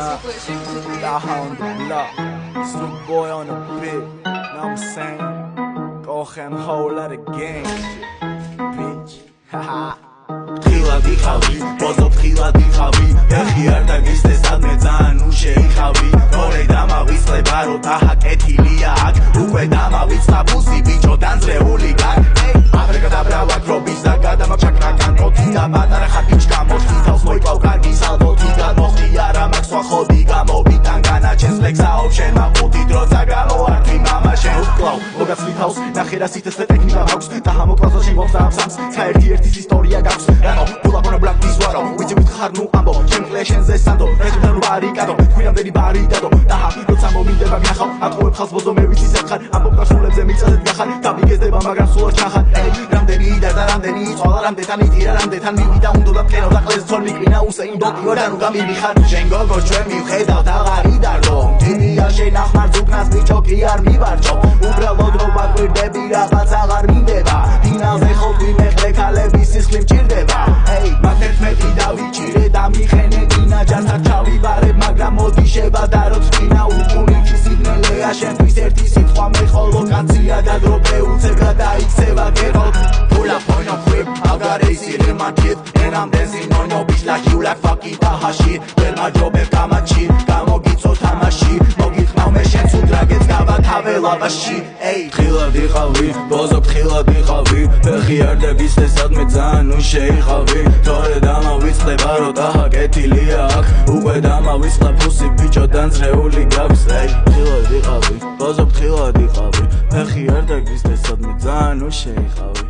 on the block, Snoop Boy on the beat. Know what I'm saying? Go ahead and hold that again, bitch. Haha. ხილადი ხავი, ბოზობ ხილადი ხავი, ეხი არ დაგისწრე სადმე ძალიან უშეიხავი, თორე დამავიწყება რომ დაჰაკეთილია აქ, უკვე დამავიწყდა ბუსი ბიჭო დანძრეული გაკ, აბრეკადაბრა ვაკრობის და გადამაჩაკრა კანტოთი და პატარა ხატიჩკა მოხდი თავს მოიპავ კარგი სალდოთი გადმოხდი არა მაქვს სხვა ხოდი გამოვიტან განაჩენს ფლექსაობ შენ მაყუთი დრო წაგამოვარდი მამა შენ უკლავ მოგაცვლი თავს ნახე რა სიტესლე ტექნიკა მაქვს და ჰამოკლავსა შევავს და აბსამს საერთი ერთის ისტორია გაქვს რანო ბულაპონა ბლაკ დისვარო ვიცი ვითხარ ნუ ამბო ჩემ კლეშენზე სანდო რეჟიმთან ბარიკადო ქვირამდენი ბარიდადო და როცა მომინდება გახავ ატყუებ ხალს ბოზო მე ვიცი ზეთხარ ამბობ გასულებზე მიწაზე გახარ დამიგეზდება მაგრამ სულ არ ჩახარ რამდენი იდა და რამდენი იწვალა რამდენთან იტირა რამდენთან მივიდა უნდა და პლენო და ყლეს ძოლ მიკრინა უსეინ ბოლტიო და ნუ გამივიხარ შენ გოგო ჩვენ მივხედავთ აღარი დარდო მდივია შენ ახმარ ზუგნას ბიჭო კი არ მივარჯო უბრალოდ რომ ვაკვირდები რაღაც აღარ მინდება ფინალზე ხოვდი მეხლე ქალების სისხლი მჭირდება მაგ 11 დავიჭირე და მიხენე კინა ჯართან ჩავიბარებ მაგრამ მოდი შევადა რო წინა უკუნიჩი სიგნელეა შენთვის ერთი სიტყვა მე ხოლო კაცია და დრო პეუცება დაიქცევა გერო Pull up on your whip, I got AC in my kid And I'm dancing on your bitch like you like fucking Tahashi Well my job is kamachi, გამოგიწო თამაში მოგიხმავ მე შენს უდრაგეთს გავათავე ლავაში ხილადი ხავი, ბოზობ ხილადი ხავი ფეხი არ დაგისწრე სადმე ძალიან უშეიხავი თორე დამავიწყდება რომ დაჰაკეთილია აქ უკვე დამავიწყდა ფუსი ბიჭო დანძრეული გაქვს ხილადი ხავი, ბოზობ ხილადი ხავი ფეხი არ დაგისწრე სადმე ძალიან უშეიხავი